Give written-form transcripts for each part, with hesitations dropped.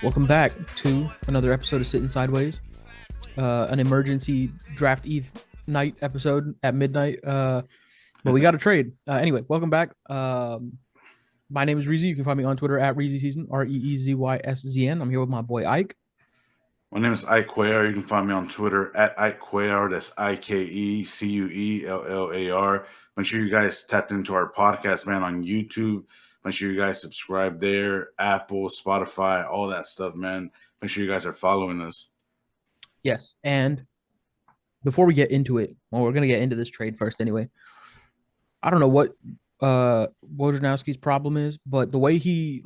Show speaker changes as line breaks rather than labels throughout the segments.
Welcome back to another episode of Sittin Sideways, an emergency draft eve night episode at midnight. But we got a trade. Anyway, welcome back. My name is Reezy. You can find me on Twitter at ReezySeason, ReezySZN. I'm here with my boy Ike.
My name is Ike Cuellar. You can find me on Twitter at Ike Cuellar. That's IKECUELLAR. Make sure you guys tap into our podcast, man, on YouTube. Make sure you guys subscribe there, Apple, Spotify, all that stuff, man. Make sure you guys are following us.
Yes, and before we get into it, well, we're gonna get into this trade first anyway. I don't know what Wojnarowski's problem is, but the way he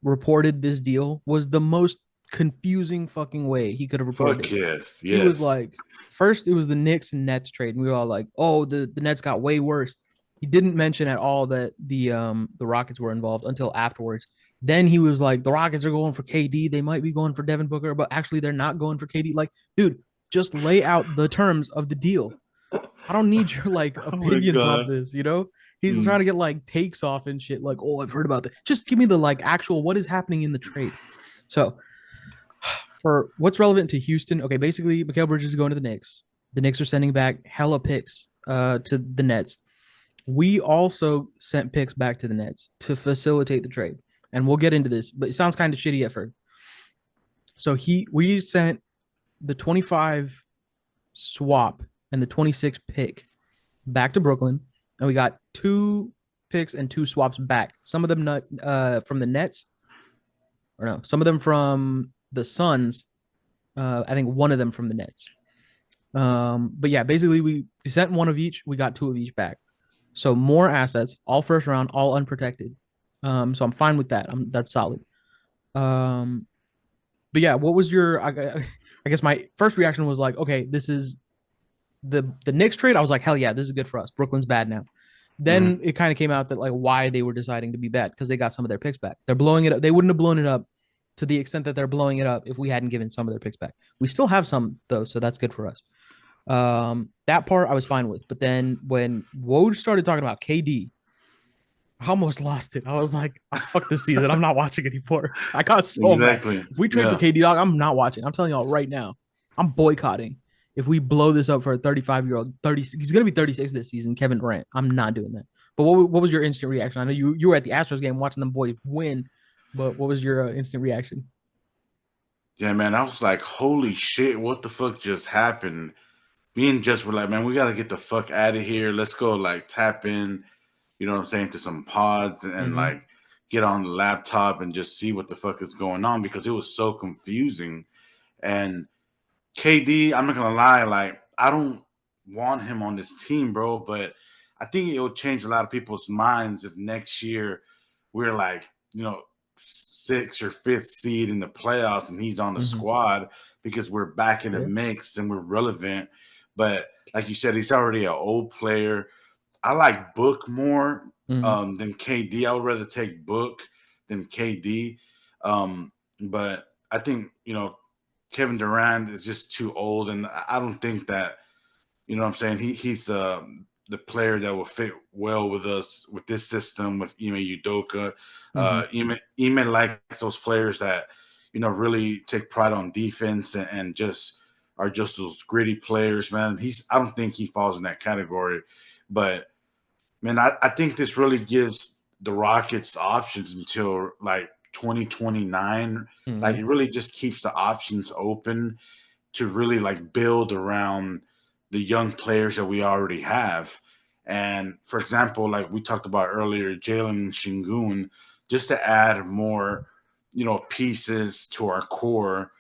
reported this deal was the most confusing fucking way he could have reported
Fuck
it.
yes.
He was like, first it was the Knicks and Nets trade, and we were all like, oh, the Nets got way worse. He didn't mention at all that the Rockets were involved until afterwards. Then he was like, the Rockets are going for KD. They might be going for Devin Booker, but actually they're not going for KD. Like, dude, just lay out the terms of the deal. I don't need your opinions on this, you know? He's trying to get takes off and shit. Like, oh, I've heard about that. Just give me the actual what is happening in the trade. So for what's relevant to Houston, okay, basically Mikal Bridges is going to the Knicks. The Knicks are sending back hella picks to the Nets. We also sent picks back to the Nets to facilitate the trade. And we'll get into this, but it sounds kind of shitty at first. So we sent the 25 swap and the 26 pick back to Brooklyn, and we got 2 picks and 2 swaps back. Some of them from the Nets, or no, some of them from the Suns. I think one of them from the Nets. But yeah, basically we sent one of each. We got 2 of each back. So more assets, all first round, all unprotected. So I'm fine with that. That's solid. But yeah, what was your? I guess my first reaction was like, okay, this is the Knicks trade. I was like, hell yeah, this is good for us. Brooklyn's bad now. Then it kind of came out that why they were deciding to be bad, because they got some of their picks back. They're blowing it up. They wouldn't have blown it up to the extent that they're blowing it up if we hadn't given some of their picks back. We still have some though, so that's good for us. That part I was fine with. But then when Woj started talking about KD, I almost lost it. I was like, fuck this season. I'm not watching anymore. I got so mad. If we trade for KD, dog, I'm not watching. I'm telling y'all right now, I'm boycotting. If we blow this up for a 35-year-old, he's going to be 36 this season, Kevin Durant. I'm not doing that. But what was your instant reaction? I know you were at the Astros game watching them boys win, but what was your instant reaction?
Yeah, man, I was like, holy shit, what the fuck just happened? Me and Jess were like, man, we got to get the fuck out of here. Let's go tap in, you know what I'm saying, to some pods and get on the laptop and just see what the fuck is going on, because it was so confusing. And KD, I'm not going to lie, I don't want him on this team, bro, but I think it will change a lot of people's minds if next year we're 6th or 5th seed in the playoffs and he's on the squad, because we're back in the mix and we're relevant. But like you said, he's already an old player. I like Book more than KD. I would rather take Book than KD. But I think, Kevin Durant is just too old, and I don't think that, you know what I'm saying, he's the player that will fit well with us, with this system, with Ime Udoka. Ime likes those players that, really take pride on defense and just are just those gritty players, man. I don't think he falls in that category. But, man, I think this really gives the Rockets options until 2029. It really just keeps the options open to really build around the young players that we already have. And for example, we talked about earlier, Jalen Shingun, just to add more, pieces to our core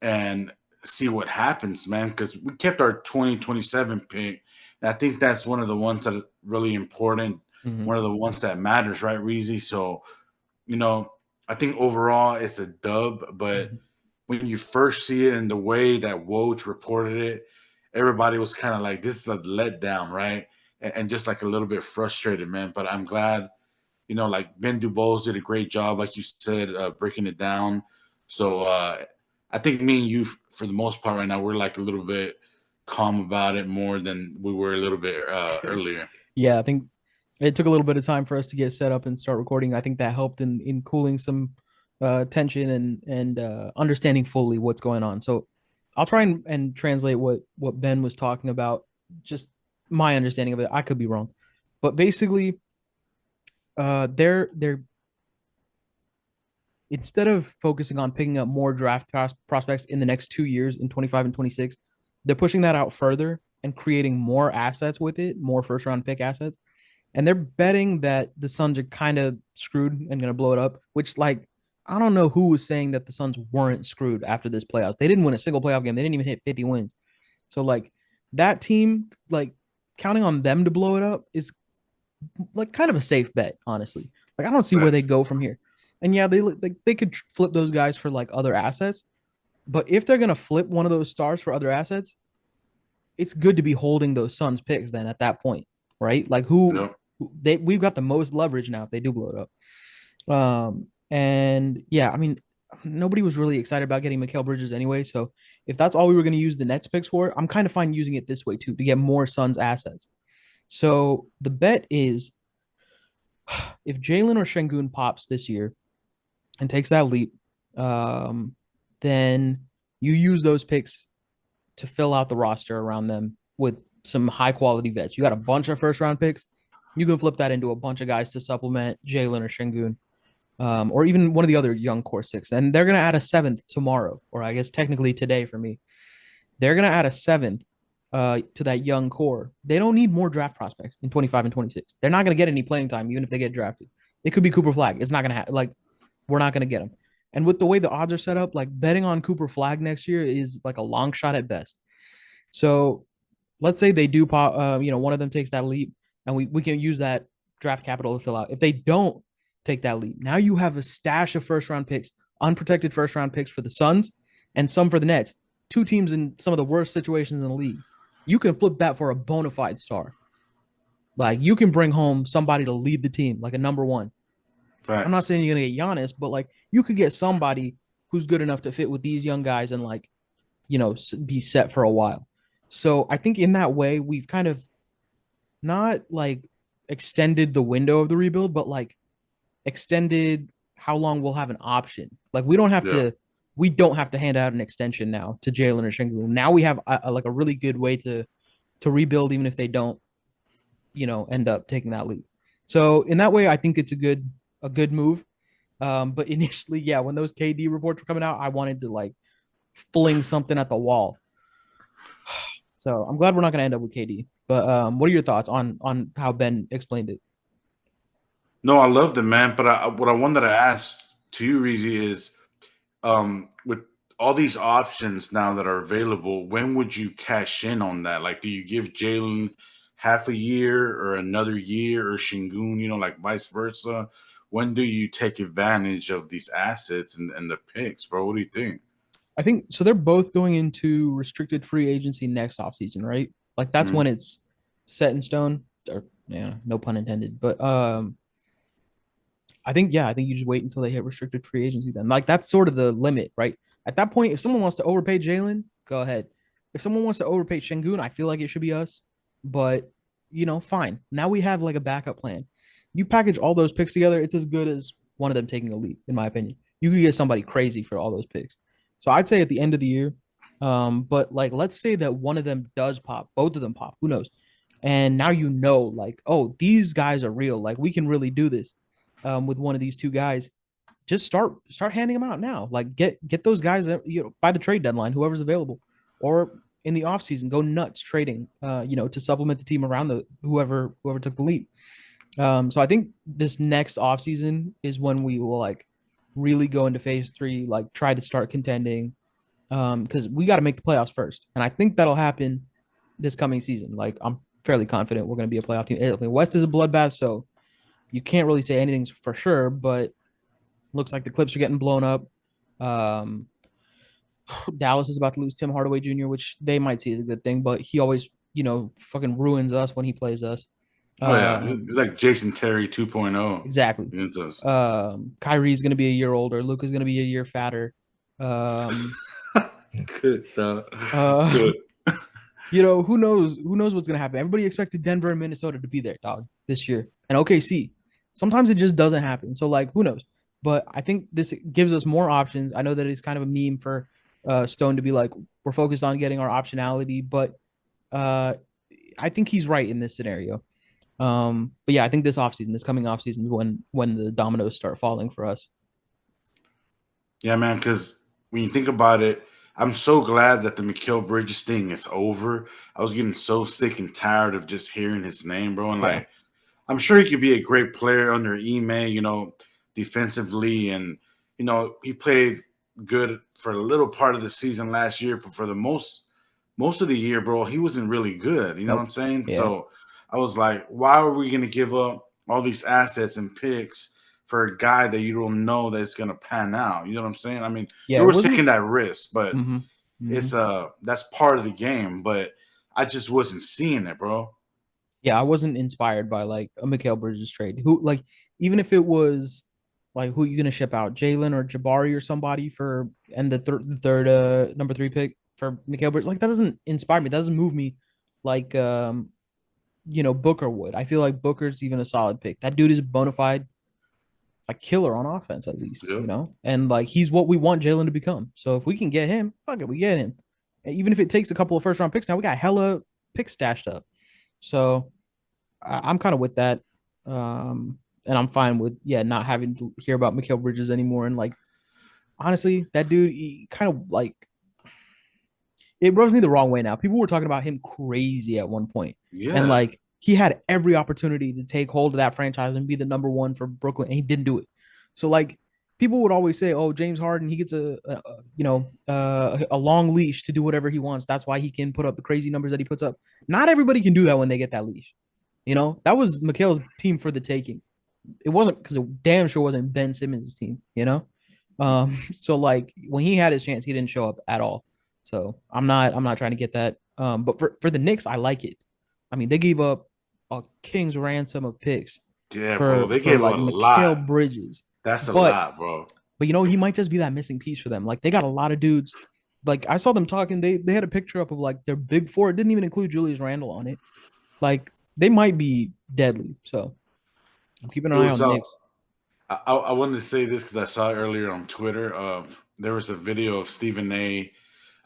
and see what happens, man. Because we kept our 2027 pick. And I think that's one of the ones that are really important, one of the ones that matters, right, Reezy? So, I think overall it's a dub, but when you first see it in the way that Woj reported it, everybody was kind of like, this is a letdown, right? And just a little bit frustrated, man. But I'm glad, Ben Dubose did a great job, like you said, breaking it down. So I think me and you, for the most part right now, we're a little bit calm about it more than we were a little bit earlier.
Yeah, I think It took a little bit of time for us to get set up and start recording. I think that helped in cooling some tension and understanding fully what's going on. So I'll try and translate what Ben was talking about. Just my understanding of it. I could be wrong, but basically, they're instead of focusing on picking up more prospects in the next 2 years in 25 and 26, they're pushing that out further and creating more assets with it, more first round pick assets. And they're betting that the Suns are kind of screwed and going to blow it up, which, like, I don't know who was saying that the Suns weren't screwed after this playoffs. They didn't win a single playoff game. They didn't even hit 50 wins. So, like, that team, like, counting on them to blow it up is like kind of a safe bet, honestly. Like I don't see where they
Facts.
go from here. And yeah, they could flip those guys for like other assets, but if they're gonna flip one of those stars for other assets, it's good to be holding those Suns picks then at that point, right? Like
Yep.
we've got the most leverage now if they do blow it up. And yeah, I mean, nobody was really excited about getting Mikal Bridges anyway. So if that's all we were going to use the Nets picks for, I'm kind of fine using it this way too to get more Suns assets. So the bet is if Jalen or Shengun pops this year and takes that leap, um, then you use those picks to fill out the roster around them with some high quality vets. You got a bunch of first round picks. You can flip that into a bunch of guys to supplement Jalen or Shengun, or even one of the other young core six. And they're going to add a seventh tomorrow, or I guess technically today for me. They're going to add a seventh to that young core. They don't need more draft prospects in 25 and 26. They're not going to get any playing time, even if they get drafted. It could be Cooper Flag. It's not going to happen. Like, we're not going to get him. And with the way the odds are set up, like betting on Cooper Flag next year is like a long shot at best. So let's say they do pop, one of them takes that leap and we can use that draft capital to fill out. If they don't take that leap, now you have a stash of first round picks, unprotected first round picks for the Suns and some for the Nets. Two teams in some of the worst situations in the league. You can flip that for a bona fide star. Like you can bring home somebody to lead the team, like a number one. I'm not
Facts.
saying you're gonna get Giannis, but like you could get somebody who's good enough to fit with these young guys and like be set for a while. So I think in that way we've kind of not like extended the window of the rebuild, but like extended how long we'll have an option. Like
Yeah.
we don't have to hand out an extension now to Jalen or Shingu. Now we have like a really good way to rebuild, even if they don't, end up taking that leap. So in that way, I think it's a good move. But initially, yeah, when those KD reports were coming out, I wanted to like fling something at the wall. So I'm glad we're not going to end up with KD. But what are your thoughts on how Ben explained it?
No, I love it, man. But what I wanted to ask to you, Reezy, is with all these options now that are available, when would you cash in on that? Like, do you give Jalen half a year or another year or Shingun, like vice versa? When do you take advantage of these assets and the picks, bro? What do you think?
I think so. They're both going into restricted free agency next offseason, right? Like that's when
Mm,
it's set in stone. Or yeah, no pun intended. But I think you just wait until they hit restricted free agency then. Like that's sort of the limit, right? At that point, if someone wants to overpay Jalen, go ahead. If someone wants to overpay Shengun, I feel like it should be us. But fine. Now we have like a backup plan. You package all those picks together, it's as good as one of them taking a leap, in my opinion. You could get somebody crazy for all those picks. So I'd say at the end of the year. But like let's say that one of them does pop, both of them pop, who knows? And now like, oh, these guys are real. Like we can really do this with one of these two guys. Just start handing them out now. Like get those guys by the trade deadline, whoever's available, or in the offseason, go nuts trading. To supplement the team around the whoever took the lead. So I think this next offseason is when we will like really go into phase three, like try to start contending. Because we got to make the playoffs first, and I think that'll happen this coming season. Like I'm fairly confident we're going to be a playoff team. I mean, West is a bloodbath, so you can't really say anything for sure, but looks like the Clips are getting blown up. Um, Dallas is about to lose Tim Hardaway Jr., which they might see as a good thing, but he always, fucking ruins us when he plays us.
oh yeah, it's
Um,
like Jason Terry 2.0
exactly.
against us.
Kyrie's going to be a year older. Luka's going to be a year fatter. Um,
Good,
uh,
good.
Who knows what's gonna happen. Everybody expected Denver and Minnesota to be there, dog, this year. And OKC. Sometimes it just doesn't happen. So like who knows? But I think this gives us more options. I know that it's kind of a meme for Stone to be like, we're focused on getting our optionality, but uh I think he's right in this scenario. But yeah, I think this coming offseason is when the dominoes start falling for us.
Yeah, man. Because when you think about it, I'm so glad that the Mikal Bridges thing is over. I was getting so sick and tired of just hearing his name, bro. And
Yeah.
like, I'm sure he could be a great player under Ime, defensively, and he played good for a little part of the season last year, but for the most of the year, bro, he wasn't really good. You know what I'm
Nope.
saying?
Yeah.
So I was like, why are we going to give up all these assets and picks for a guy that you don't know that's going to pan out? You know what I'm saying? I mean,
Yeah,
you
it
were
wasn't.
taking that risk, but
Mm-hmm. Mm-hmm.
it's that's part of the game. But I just wasn't seeing it, bro.
Yeah, I wasn't inspired by like a Mikal Bridges trade. Who like even if it was like who you gonna ship out, Jalen or Jabari or somebody for and the third number three pick for Mikal Bridges, like that doesn't inspire me. That doesn't move me like Booker would. I feel like Booker's even a solid pick. That dude is a bona fide like killer on offense at least.
Yep.
And like he's what we want Jalen to become. So if we can get him, fuck it, we get him. And even if it takes a couple of first round picks, now we got hella picks stashed up. So I'm kind of with that. And I'm fine with not having to hear about Mikal Bridges anymore. And like honestly, that dude he kind of like it rubs me the wrong way now. People were talking about him crazy at one point, and
Yeah.
like he had every opportunity to take hold of that franchise and be the number one for Brooklyn, and he didn't do it. So like people would always say, "Oh, James Harden, he gets a long leash to do whatever he wants. That's why he can put up the crazy numbers that he puts up." Not everybody can do that when they get that leash. That was Mikal's team for the taking. It wasn't because it damn sure wasn't Ben Simmons' team. So like when he had his chance, he didn't show up at all. So I'm not trying to get that. But for the Knicks, I like it. I mean, they gave up a king's ransom of picks
Yeah, bro.
for
They
for
gave a
like
lot.
Mikal Bridges,
That's a
but
lot, bro.
he might just be that missing piece for them. Like they got a lot of dudes. Like I saw them talking. They had a picture up of like their big four. It didn't even include Julius Randle on it. Like they might be deadly. So I'm keeping an
It
eye
was
on the Knicks.
I wanted to say this because I saw it earlier on Twitter. There was a video of Stephen A.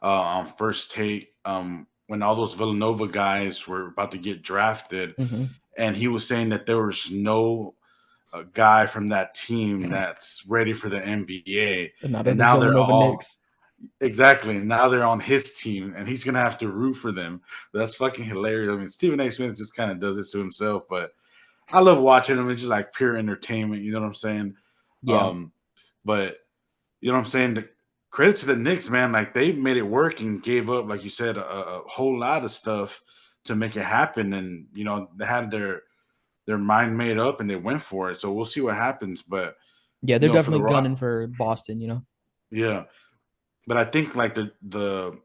On First Take when all those Villanova guys were about to get drafted,
Mm-hmm.
and he was saying that there was no guy from that team that's ready for the NBA,
And now they're
and
the
now they're
Villanova
all
Knicks.
exactly, and now they're on his team, and he's gonna have to root for them. That's fucking hilarious. I mean, Stephen A. Smith just kind of does this to himself, but I love watching him. It's just like pure entertainment. You know what I'm saying?
Yeah.
Um, but you know what I'm saying? The credit to the Knicks, man. Like they made it work and gave up, like you said, a whole lot of stuff to make it happen. And they had their mind made up and they went for it. So we'll see what happens. But
Yeah, they're
for the
definitely
Rock,
gunning for Boston.
yeah. But I think like the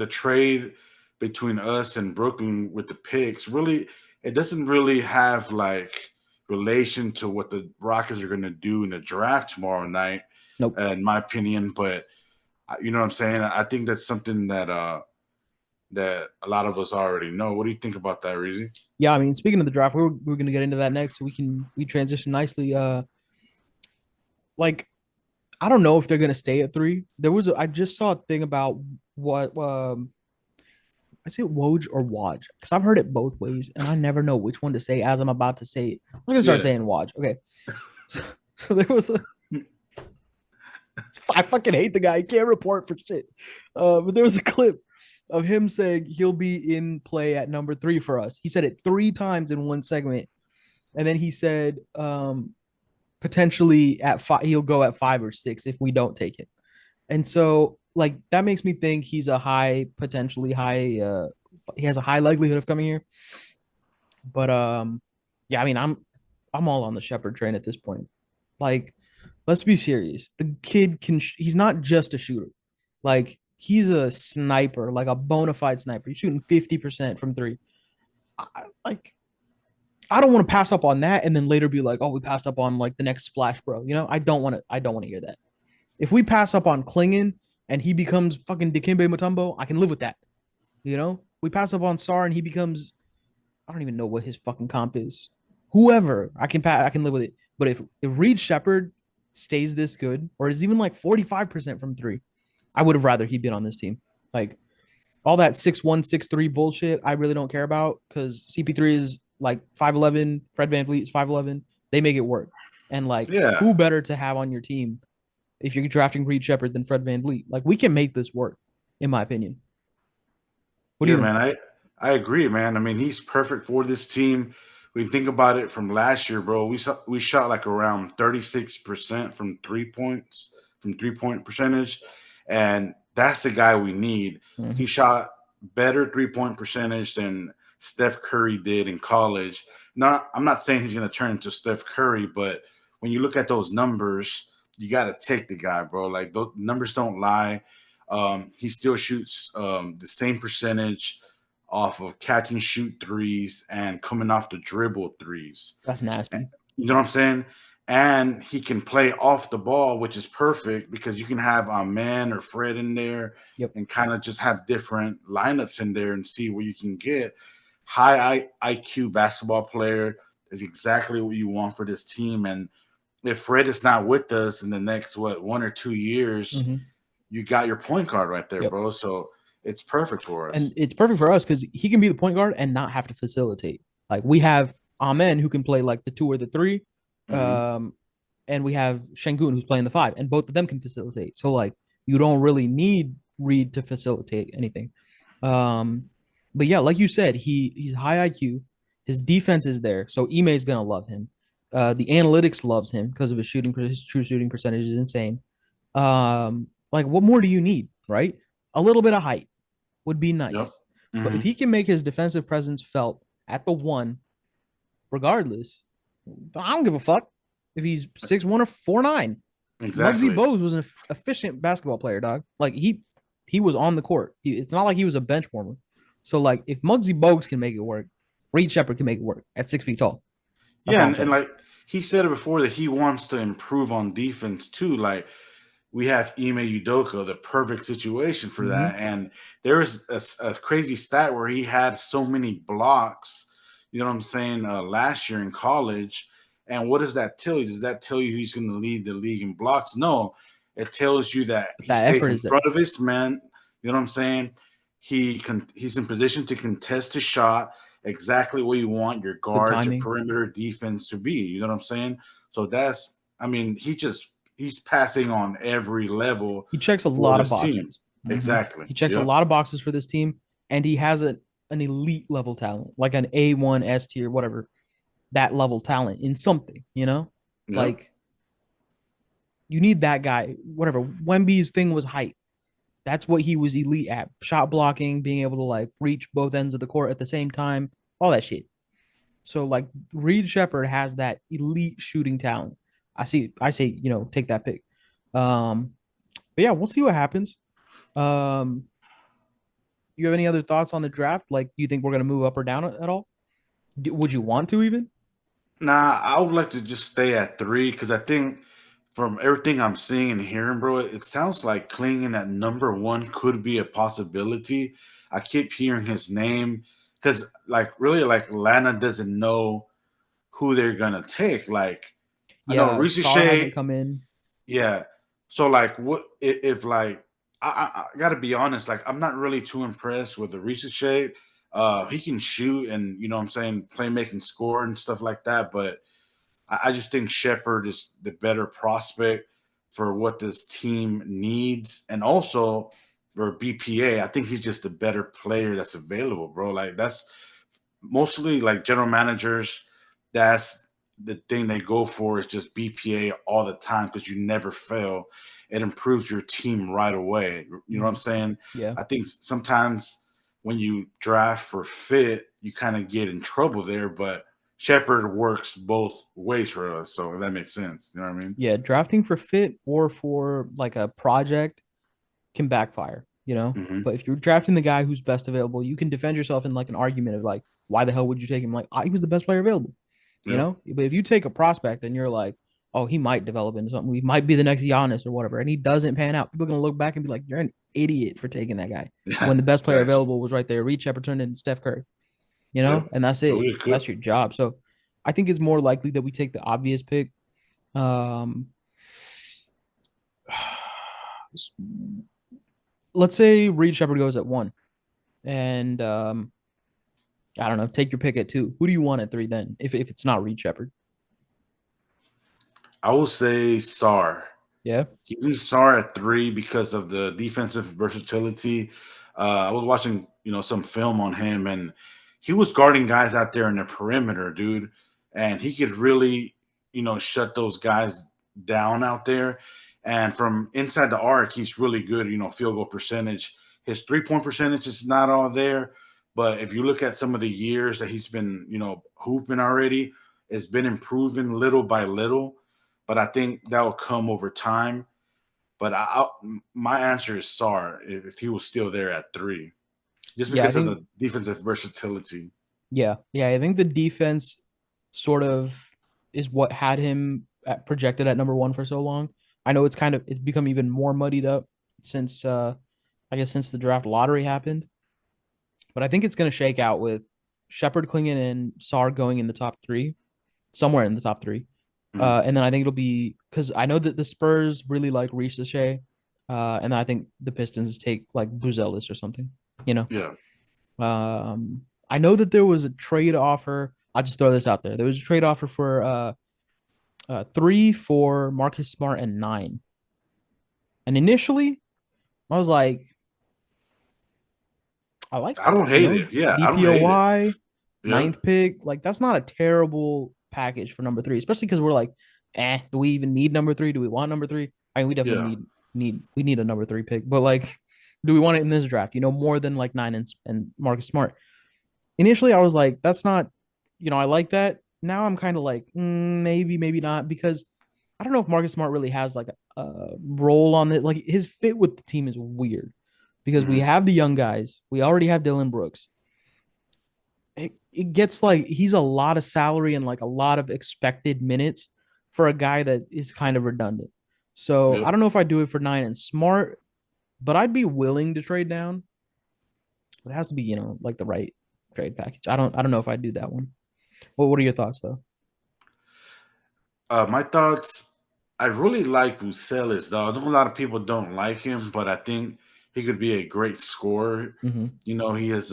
trade between us and Brooklyn with the picks really it doesn't really have like relation to what the Rockets are going to do in the draft tomorrow night,
Nope.
in my opinion. But you know what I'm saying? I think that's something that a lot of us already know. What do you think about that, Reezy?
Yeah, I mean, speaking of the draft, we're gonna get into that next. So we transition nicely. Like I don't know if they're gonna stay at three. I just saw a thing about what I say Woj or Waj because I've heard it both ways and I never know which one to say as I'm about to say it. I'm gonna start
Yeah.
saying Waj. Okay, so, so there was a I fucking hate the guy. He can't report for shit. But there was a clip of him saying he'll be in play at number three for us. He said it three times in one segment, and then he said potentially at five he'll go at 5 or 6 if we don't take it. And so like that makes me think he's a high potentially high. He has a high likelihood of coming here. But yeah, I mean I'm all on the Shepherd train at this point. Like, let's be serious. The kid he's not just a shooter. Like, he's a sniper, like a bona fide sniper. He's shooting 50% from three. Like, I don't want to pass up on that and then later be like, oh, we passed up on like the next splash, bro. I don't want to hear that. If we pass up on Klingon and he becomes fucking Dikembe Mutombo, I can live with that. You know? we pass up on Sar and he becomes, I don't even know what his fucking comp is. Whoever, I can live with it. But if Reed Shepard stays this good, or is even like 45% from three, I would have rather he been on this team. Like all that 6'1", 6'3" bullshit, I really don't care about because CP3 is like 5'11", Fred VanVleet is 5'11". They make it work. And like,
Yeah,
who better to have on your team if you're drafting Reed Shepard than Fred VanVleet? Like, we can make this work, in my opinion. What do
yeah,
you think?
man. I agree, man. I mean, he's perfect for this team. When you think about it from last year, bro, we shot like around 36% from 3 points, from 3 point percentage, and that's the guy we need.
Mm-hmm.
He shot better 3 point percentage than Steph Curry did in college. Not, I'm not saying he's going to turn into Steph Curry, but when you look at those numbers, you got to take the guy, bro. Like those numbers don't lie. He still shoots the same percentage off of catch and shoot threes and coming off the dribble threes.
That's nasty.
You know what I'm saying? And he can play off the ball, which is perfect because you can have a man or Fred in there
Yep.
and kind of just have different lineups in there and see where you can get. High IQ basketball player is exactly what you want for this team. And if Fred is not with us in the next, 1 or 2 years,
Mm-hmm.
you got your point guard right there,
Yep.
bro. So it's perfect for
And
us.
it's perfect for us because he can be the point guard and not have to facilitate. Like we have Amen who can play like the two or the three,
Hmm.
um, and we have Shengun who's playing the five, and both of them can facilitate. So like you don't really need Reed to facilitate anything. Um, but yeah, like you said, he's high IQ. His defense is there, so Ime is gonna love him. The analytics loves him because of his shooting. His true shooting percentage is insane. Like what more do you need, right? A little bit of height would be
Yep.
nice. But
Hmm.
if he can make his defensive presence felt at the one, regardless, I don't give a fuck if he's 6'1" or 4'9". Muggsy
Exactly.
Bogues was an efficient basketball player, dog. Like he was on the court. It's not like he was a bench warmer. So like if Muggsy Bogues can make it work, Reed Shepard can make it work at 6 feet tall. That's
Yeah,
all I'm
and
saying.
like he said it before that he wants to improve on defense too. Like we have Ime Udoka, the perfect situation for
Mm-hmm.
that. And there is a crazy stat where he had so many blocks, you know what I'm saying, last year in college. And what does that tell you? Does that tell you he's going to lead the league in blocks? No, it tells you that
But
he
that
stays
effort
in
is there.
front of his man. You know what I'm saying? He's in position to contest his shot exactly what you want your
Good
guard, your
timing.
perimeter defense to be. You know what I'm saying? So that's, I mean, he's passing on every level
He checks a
for
lot of
this team.
boxes. Mm-hmm.
Exactly.
He checks a
Yep.
lot of boxes for this team, and he has an elite level talent, like an A1 S tier, whatever that level talent in something.
Yep.
Like you need that guy. Whatever Wemby's thing was height. That's what he was elite at: shot blocking, being able to like reach both ends of the court at the same time, all that shit. So like Reed Shepard has that elite shooting talent. I say, take that pick. Um, but yeah, we'll see what happens. Um, you have any other thoughts on the draft? Like, do you think we're gonna move up or down at all? Would you want to even?
Nah, I would like to just stay at 3 because I think from everything I'm seeing and hearing, bro, it sounds like clinging at number 1 could be a possibility. I keep hearing his name because, like, really, like Atlanta doesn't know who they're gonna take. Like, I know
Yeah, Sar hasn't
Ricochet.
come in.
Yeah. So like what if like I gotta be honest, like I'm not really too impressed with the Ricochet. He can shoot and you know what I'm saying, playmaking score and stuff like that, but I just think Shepard is the better prospect for what this team needs and also for BPA. I think he's just the better player that's available, bro. Like that's mostly like general managers, that's the thing they go for is just BPA all the time because you never fail. It improves your team right away. You know what I'm
Mhm.
saying?
Yeah.
I think sometimes when you draft for fit, you kind of get in trouble there, but Shepard works both ways for us, so that makes sense. You know what I mean?
Yeah, drafting for fit or for like a project can backfire.
Hmm.
But if you're drafting the guy who's best available, you can defend yourself in like an argument of like, why the hell would you take him? Like, he was the best player available.
Yep.
But if you take a prospect and you're like, oh, he might develop into something. He might be the next Giannis or whatever, and he doesn't pan out. People are gonna look back and be like, "You're an idiot for taking that guy," when
Yeah,
the best player
facts.
available was right there. Reed Shepard turned into Steph Curry,
Yep.
and that's
So
it.
we could.
That's your job. So I think it's more likely that we take the obvious pick. Um, let's say Reed Shepard goes at one, and I don't know, take your pick at two. Who do you want at three then? If it's not Reed Shepard,
I will say Sar.
yeah.
Give me Sar at three because of the defensive versatility. I was watching, some film on him, and he was guarding guys out there in the perimeter, dude, and he could really, shut those guys down out there. And from inside the arc, he's really good. Field goal percentage. His 3-point percentage is not all there, but if you look at some of the years that he's been, hooping already, it's been improving little by little. But I think that will come over time. But my answer is Sar if he was still there at three, just
Yeah, I
because of
think
the defensive versatility.
yeah, I think the defense sort of is what had him projected at number one for so long. I know it's become even more muddied up since I guess since the draft lottery happened, but I think it's going to shake out with Shepard, Klingon, and Sar going in the top three, somewhere in the top three.
Mm,
And then I think it'll be because I know that the Spurs really like Reece Shea, and I think the Pistons take like Buzelis or something, you know.
yeah,
I know that there was a trade offer. I'll just throw this out there. There was a trade offer for three for Marcus Smart and nine. And initially, I was like, I like
I
that.
don't hate it. Yeah, I don't hate it.
DPOY,
Yeah,
ninth pick. Like, that's not a terrible package for number three, especially because we're like, do we even need number three? Do we want number three? I mean, we definitely
yeah.
need a number three pick, but like, do we want it in this draft? More than like nine and Marcus Smart. Initially, I was like, that's not, I like that. Now I'm kind of like, maybe, maybe not, because I don't know if Marcus Smart really has like a role on this. Like his fit with the team is weird because we
Hmm.
have the young guys. We already have Dylan Brooks. It gets like he's a lot of salary and like a lot of expected minutes for a guy that is kind of redundant. So
Yep.
I don't know if I do it for nine and Smart, but I'd be willing to trade down. It has to be, like the right trade package. I don't know if I do that one. Well, what are your thoughts though?
My thoughts. I really like Bucelis, though. I know a lot of people don't like him, but I think he could be a great scorer.
Mm-hmm.
He has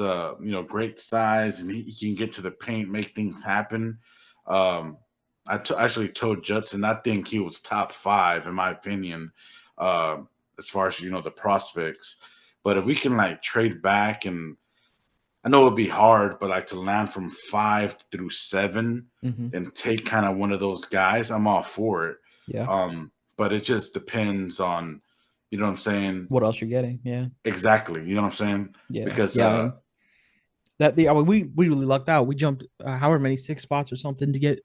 great size, and he can get to the paint, make things happen. Um, actually told Judson I think he was top five in my opinion, uh, as far as the prospects. But if we can like trade back, and I know it'll be hard, but like to land from 5 through 7
Mm-hmm.
and take kind of one of those guys, I'm all for it.
Yeah.
But it just depends on, you know what I'm saying?
What else you're getting? Yeah.
Exactly. You know what I'm saying?
Yeah.
Because
Yeah. I mean, I mean, we really lucked out. We jumped however many six spots or something to get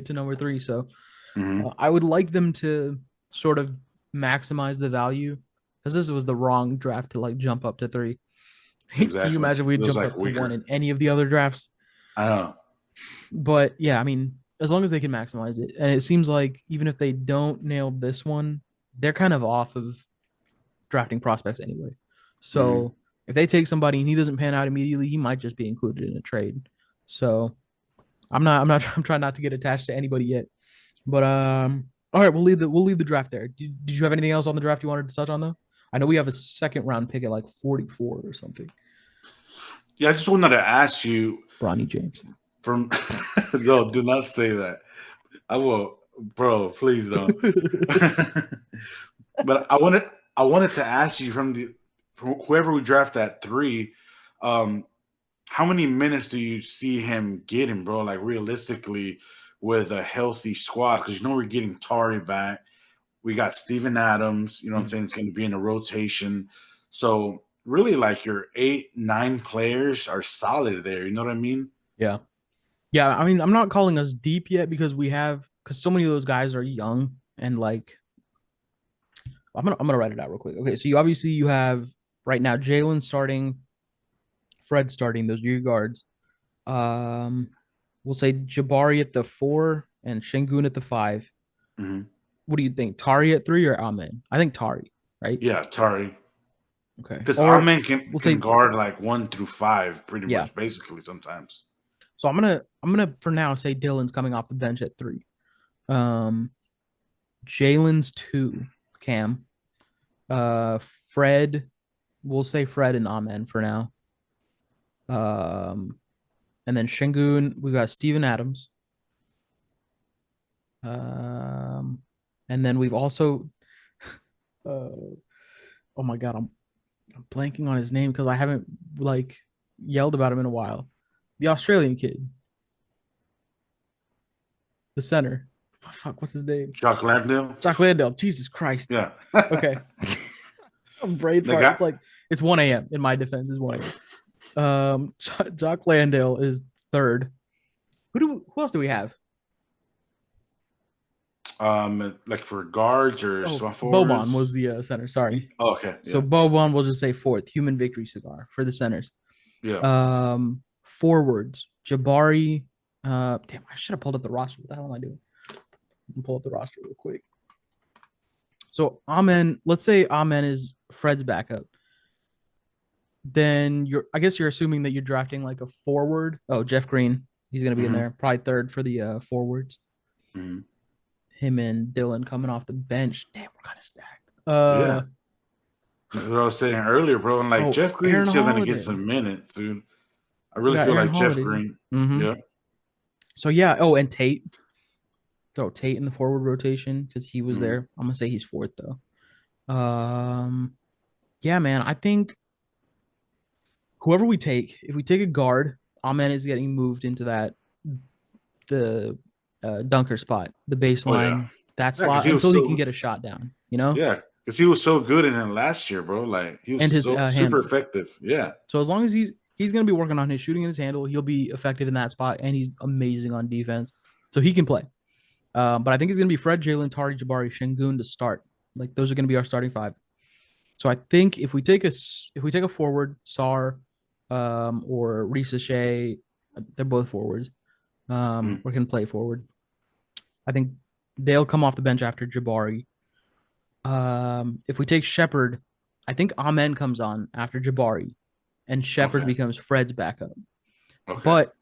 to number three. So
mhm,
I would like them to sort of maximize the value because this was the wrong draft to like jump up to three. Can you
exactly.
imagine if we
It was
jumped
like
up to one
weaker.
in any of the other drafts?
I know.
But yeah, I mean, as long as they can maximize it, and it seems like even if they don't nail this one, they're kind of off of drafting prospects anyway.
Hmm.
So if they take somebody and he doesn't pan out immediately, he might just be included in a trade. So I'm trying not to get attached to anybody yet. But all right, we'll leave the draft there. Did you have anything else on the draft you wanted to touch on though? I know we have a second round pick at like 44 or something.
Yeah, I just wanted to ask you
Bronny James.
from no, do not say that. I will, bro, please don't. But I wanted to ask you from whoever we draft at three, um, how many minutes do you see him getting, bro? Like realistically, with a healthy squad, because we're getting Tari back. We got Steven Adams. You know what I'm
Mhm.
saying? It's going to be in a rotation. So really, like your 8, 9 players are solid there. You know what I mean?
Yeah. Yeah, I mean, I'm not calling us deep yet because so many of those guys are young and like I'm gonna write it out real quick. Okay, so you have right now Jalen starting, Fred starting, those are your guards. Um, we'll say Jabari at the four and Shingun at the five.
Mhm.
What do you think? Tari at 3 or Amen? I think Tari, right?
Yeah, Tari.
Okay.
Because
Or
Amen
we'll
can
say,
guard like 1 through 5, pretty
yeah.
much, basically sometimes.
So I'm gonna for now say Dylan's coming off the bench at 3. Um, Jalen's 2. Cam. Uh, Fred. We'll say Fred and Amen for now. Um, and then Shingun. We got Steven Adams. Um, and then we've also. Uh, oh my god, I'm blanking on his name because I haven't like yelled about him in a while. The Australian kid, the center. Oh, fuck, what's his name?
Chuck Landale.
Jock Landale. Jesus Christ.
Yeah.
Okay. I'm brain
The
fart.
guy.
It's 1 a.m. in my defense. It's 1 a.m. Jock Landale is third. Who else do we have?
Like for guards or
Oh,
small
Boban
forwards.
was the center. Sorry.
Oh, okay.
So
Yeah.
Boban will just say fourth. Human victory cigar for the centers.
Yeah.
Forwards. Jabari. Damn, I should have pulled up the roster. What the hell am I doing? Pull up the roster real quick. So Amen, let's say Amen is Fred's backup. Then I guess you're assuming that you're drafting like a forward. Oh, Jeff Green. He's gonna be in
Hmm.
there. Probably third for the forwards.
Hmm.
Him and Dylan coming off the bench. Damn, we're kind of stacked.
Yeah. That's what I was saying earlier, bro. And like
Oh,
Jeff Green's
Aaron
still gonna get
Holiday.
some minutes, dude. I
We
really
got
feel
Aaron
like Jeff
Holiday.
Green.
Mm-hmm.
Yeah.
So yeah. Oh, and Tate. Throw Tate in the forward rotation because he was
Hmm.
there. I'm gonna say he's fourth though. Yeah, man. I think whoever we take, if we take a guard, Amen is getting moved into the dunker spot, the
Oh yeah.
baseline, that
Yeah, because
slot
he was
until he can
so
get a shot down, you know,
yeah, because he was so good in it last year, bro. Like he was
and his
so super
handle.
effective. Yeah.
So as long as he's gonna be working on his shooting and his handle, he'll be effective in that spot, and he's amazing on defense, so he can play. But I think it's gonna be Fred, Jalen, Tari, Jabari, Shingun to start. Like those are gonna be our starting five. So I think if we take a forward, Sar, or Risa Shea, they're both forwards.
Mhm.
Or can play forward. I think they'll come off the bench after Jabari. If we take Shepard, I think Amen comes on after Jabari, and Shepard
Okay.
becomes Fred's backup.
Okay.
But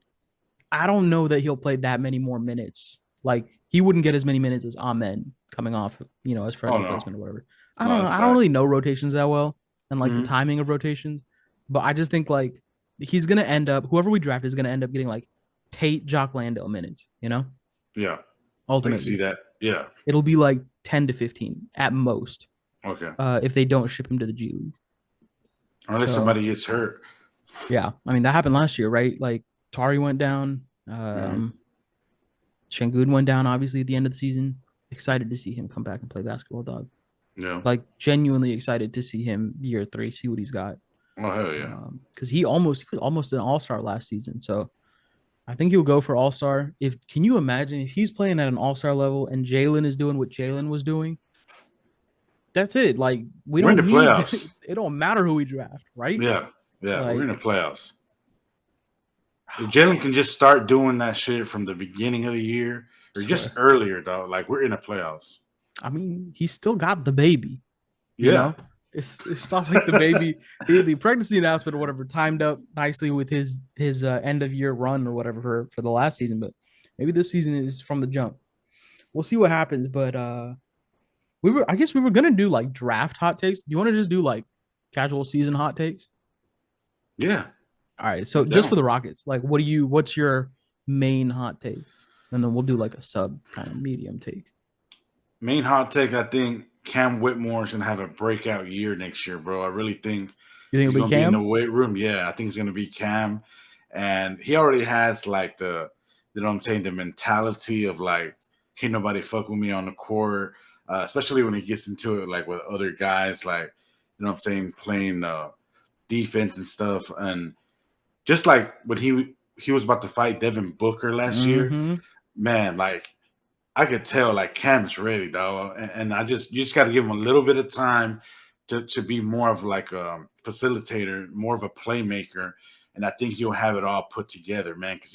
I don't know that he'll play that many more minutes. Like he wouldn't get as many minutes as Amen coming off, as Fred's
Oh no.
replacement or whatever. I
No,
don't know.
that's
I don't
fact.
really know rotations that well and like the
Hmm.
timing of rotations, but I just think like he's gonna end up whoever we draft is gonna end up getting like Tate Jock Landale minutes.
Yeah. I can see
Ultimately,
that. Yeah.
it'll be like 10 to 15 at most.
Okay.
If they don't ship him to the G League.
Unless
So
somebody gets hurt.
yeah, I mean that happened last year, right? Like Tari went down.
Hmm.
Shengun went down obviously at the end of the season. Excited to see him come back and play basketball, dog.
Yeah.
Like genuinely excited to see him year 3, see what he's got.
Oh hell yeah.
Because he was almost an all-star last season. So I think he'll go for all-star. If can you imagine if he's playing at an all-star level and Jalen is doing what Jalen was doing? That's it. Like we
We're in the
don't need
playoffs.
it don't matter who we draft, right?
Yeah. Yeah. We're in the
Like
playoffs. If Jalen can just start doing that shit from the beginning of the year or just
swear.
earlier, dog, like we're in the playoffs.
I mean, he's still got the baby, you
Yeah.
know? It's not like the baby the pregnancy announcement or whatever timed up nicely with his end of year run or whatever for the last season, but maybe this season is from the jump. We'll see what happens, but I guess we were gonna do like draft hot takes. Do you want to just do like casual season hot takes?
Yeah.
All right, so
I'm
just for
down.
the Rockets, like what's your main hot take? And then we'll do like a sub kind of medium take.
Main hot take, I think Cam Whitmore is gonna have a breakout year next year, bro. I really think
You think
he's
it'll be
gonna be in the
Cam?
weight room. Yeah, I think it's gonna be Cam. And he already has like you know what I'm saying, the mentality of like, can't nobody fuck with me on the court. Especially when he gets into it like with other guys, like, you know what I'm saying, playing defense and stuff. And just like when he was about to fight Devin Booker last year,
Mm-hmm.
man, like I could tell like Cam's ready, though, and you just got to give him a little bit of time to be more of like a facilitator, more of a playmaker, and I think he'll have it all put together, man. Because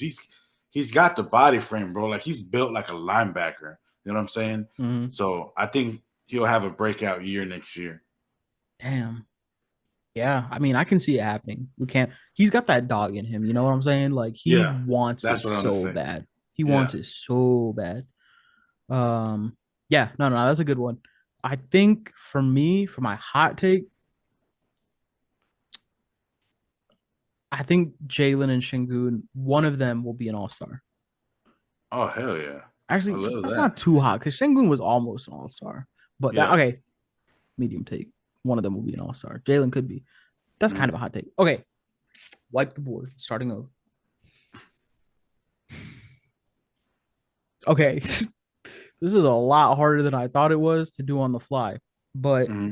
he's got the body frame, bro. Like he's built like a linebacker. You know what I'm saying?
Mm-hmm.
So I think he'll have a breakout year next year.
Damn. Yeah, I mean, I can see it happening. We can't. He's got that dog in him. You know what I'm saying? Like he
Yeah,
wants it
that's what I'm gonna
so
say.
bad. He
Yeah.
wants it so bad. Um, yeah, no, no, that's a good one. I think for me, for my hot take, I think Jalen and Shingun, one of them will be an all star.
Oh hell yeah, I
Actually,
love
that's not
that.
too hot because Shingun was almost an all star. But that
Yeah.
okay, medium take. One of them will be an all star. Jalen could be. That's kind
Mm-hmm.
of a hot take. Okay, wipe the board. Starting over. Okay, this is a lot harder than I thought it was to do on the fly. But
Mm-hmm.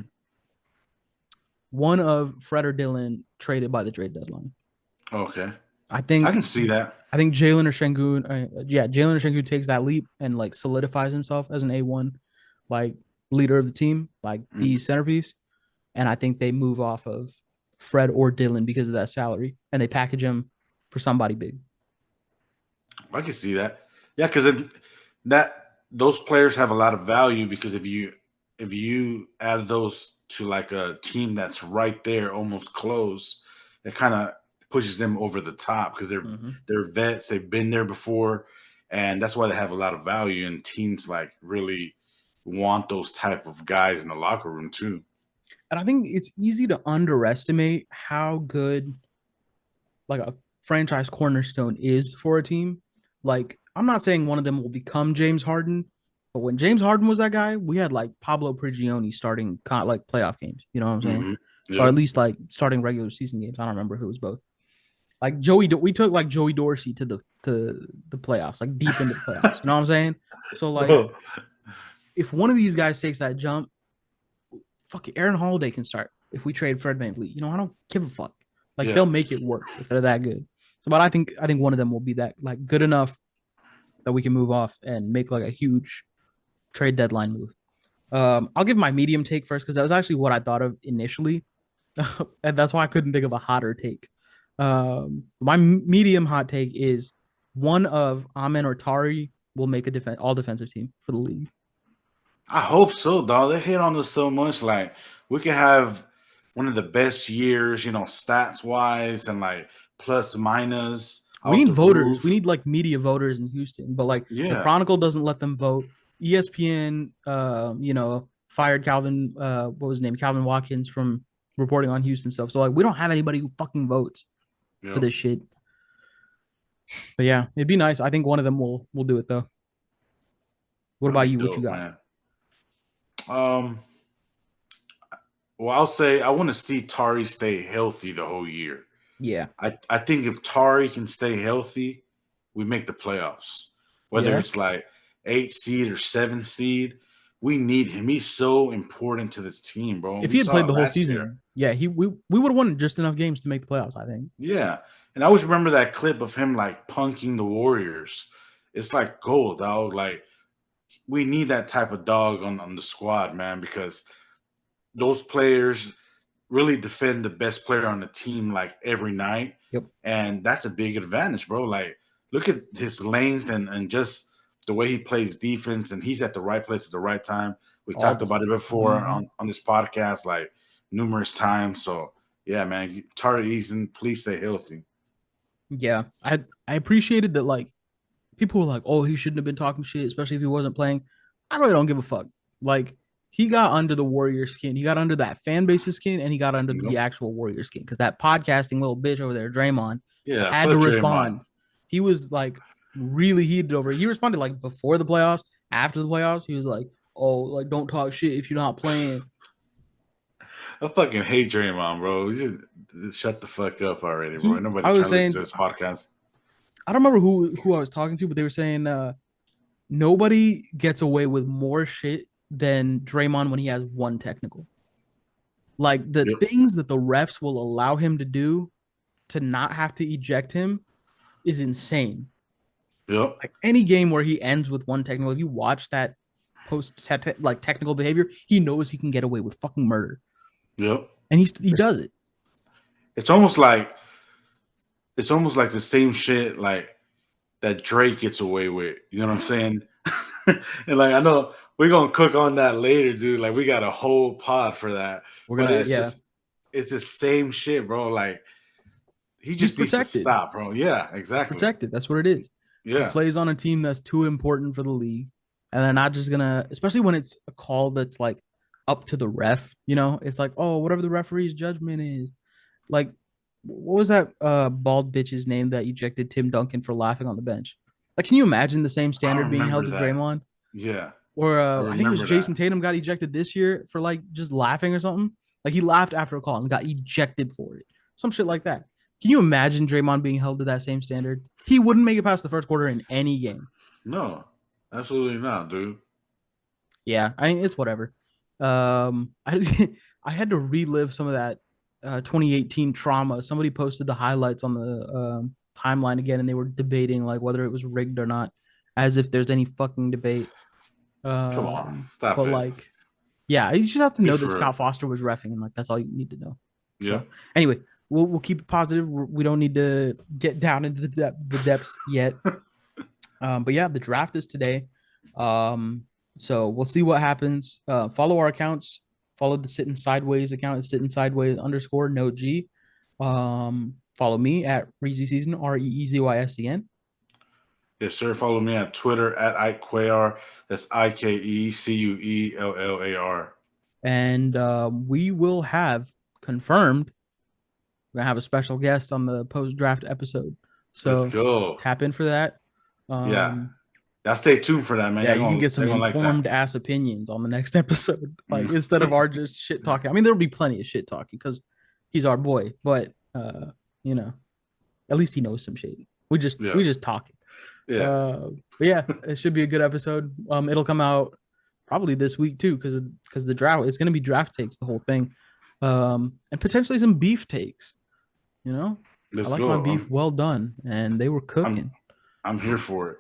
one of Fred or Dylan traded by the trade deadline.
Okay,
I
I
think
can see that.
I think Jalen or Shengun, yeah, Jalen or Shengun takes that leap and like solidifies himself as an A1 like leader of the team, like the
Mm-hmm.
centerpiece. And I think they move off of Fred or Dylan because of that salary, and they package him for somebody big.
I can see that. Yeah, because that those players have a lot of value because if you add those to like a team that's right there, almost close, it kind of pushes them over the top because
Mm-hmm.
they're vets, they've been there before, and that's why they have a lot of value. And teams like really want those type of guys in the locker room too.
And I think it's easy to underestimate how good like a franchise cornerstone is for a team. Like, I'm not saying one of them will become James Harden, but when James Harden was that guy, we had like Pablo Prigioni starting like playoff games. You know what I'm saying?
Mm-hmm.
Or at
Yep.
least like starting regular season games. I don't remember who was both. Like Joey, we took like Joey Dorsey to the playoffs, like deep into the playoffs. You know what I'm saying? So like,
Bro.
if one of these guys takes that jump, fuck it, Aaron Holiday can start if we trade Fred VanVleet. You know, I don't give a fuck. Like they'll
Yeah.
make it work if they're that good. So, but I think one of them will be that like good enough that we can move off and make like a huge trade deadline move. I'll give my medium take first because that was actually what I thought of initially, and that's why I couldn't think of a hotter take. My medium hot take is one of Amen or Tari will make a all defensive team for the league.
I hope so, dog. They hit on us so much. Like we could have one of the best years, stats wise and like plus minus
We
out
need
the
voters. We
roof.
need like media voters in Houston, but like the
Yeah,
Chronicle doesn't let them vote. ESPN, fired Calvin. What was his name? Calvin Watkins from reporting on Houston stuff. So like, we don't have anybody who fucking votes for
yep.
this shit. But yeah, it'd be nice. I think one of them will do it though. What
That'll
about
be
you? What you
dope,
got?
man. Um, well, I'll say I want to see Tari stay healthy the whole year.
Yeah,
I think if Tari can stay healthy, we make the playoffs. Whether
yeah.
it's like 8 seed or 7 seed, we need him. He's so important to this team, bro.
If
We
he had
saw
played
it
the whole
last year.
season, yeah, we would have won just enough games to make the playoffs. I think.
Yeah. And I always remember that clip of him like punking the Warriors. It's like gold, dog. Like we need that type of dog on the squad, man, because those players really defend the best player on the team like every night.
Yep.
And that's a big advantage, bro. Like look at his length and just the way he plays defense, and he's at the right place at the right time. We
All
talked
the
about it
time.
before
Mm-hmm.
on this podcast like numerous times. So yeah, man, Tari Eason, please stay healthy.
Yeah, I appreciated that. Like people were like, "Oh, he shouldn't have been talking shit, especially if he wasn't playing." I really don't give a fuck. Like he got under the Warrior skin. He got under that fan base's skin, and he got under the
Nope.
actual Warrior skin because that podcasting little bitch over there, Draymond,
Yeah,
had to
fuck Draymond.
respond. He was like really heated over it. He responded like before the playoffs, after the playoffs. He was like, "Oh, like don't talk shit if you're not playing."
I fucking hate Draymond, bro. Just shut the fuck up already, bro. Ain't nobody
I was
trying to listen
saying,
to this podcast.
I don't remember who I was talking to, but they were saying nobody gets away with more shit than Draymond when he has one technical. Like the
Yep.
things that the refs will allow him to do to not have to eject him is insane.
Yep.
Like any game where he ends with one technical, if you watch that post like technical behavior, he knows he can get away with fucking murder,
Yep.
and he does it.
It's almost like the same shit like that Drake gets away with. You know what I'm saying? And like I know we're gonna cook on that later, dude. Like we got a whole pod for that.
We're
But
gonna, yeah.
it's the same shit, bro. Like he
He's
just needs to
protected.
stop, bro. Yeah, exactly.
Protected. That's what it is. He
Yeah.
plays on a team that's too important for the league, and they're not just gonna, especially when it's a call that's like up to the ref. You know, it's like, oh, whatever the referee's judgment is. Like, what was that bald bitch's name that ejected Tim Duncan for laughing on the bench? Like, can you imagine the same
I
standard
don't
being held
remember
to
that.
Draymond?
Yeah.
Or
I
I think it was
remember that.
Jason Tatum got ejected this year for like just laughing or something. Like he laughed after a call and got ejected for it. Some shit like that. Can you imagine Draymond being held to that same standard? He wouldn't make it past the first quarter in any game.
No, absolutely not, dude.
Yeah, I mean it's whatever. I I had to relive some of that 2018 trauma. Somebody posted the highlights on the timeline again, and they were debating like whether it was rigged or not, as if there's any fucking debate.
Come on. Stop
But
it.
like, yeah, you just have to
Be
know that
for real.
Scott Foster was reffing, and like that's all you need to know. So
Yep.
anyway, we'll keep it positive. We don't need to get down into the depths yet. But yeah, the draft is today. So we'll see what happens. Follow our accounts. Follow the Sittin Sideways account. It's Sittin Sideways _ no G. Follow me at Reezy Season, REEZYSCN.
Yes, sir. Follow me on Twitter at Ike Cuellar. That's IKECUELLAR.
And we will have confirmed we're gonna have a special guest on the post draft episode.
Let's
So
go.
tap in for that.
Yeah.
Um,
Y'all stay tuned for that, man.
yeah, you can get some
Y'all gonna like that.
informed ass opinions on the next episode. Like
Mm.
instead of our just shit talking. I mean, there'll be plenty of shit talking because he's our boy, but you know, at least he knows some shit.
Yeah.
We just talking.
Yeah.
But yeah, it should be a good episode. It'll come out probably this week too, because the draft. It's gonna be draft takes the whole thing, and potentially some beef takes. You know, I
Let's
like my
go.
beef well done, and they were
I'm
cooking.
I'm here for it.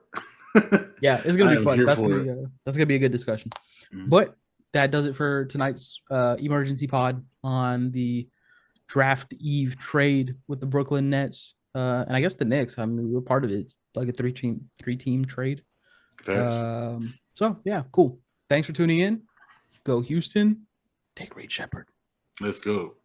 Yeah, it's gonna
I
be
am
fun.
here for it.
That's gonna be a good discussion.
Mhm.
But that does it for tonight's emergency pod on the draft eve trade with the Brooklyn Nets, and I guess the Knicks. I mean, we're part of it. It's like a three team trade.
Facts.
So yeah, cool. Thanks for tuning in. Go Houston. Take Reed Shepard.
Let's go.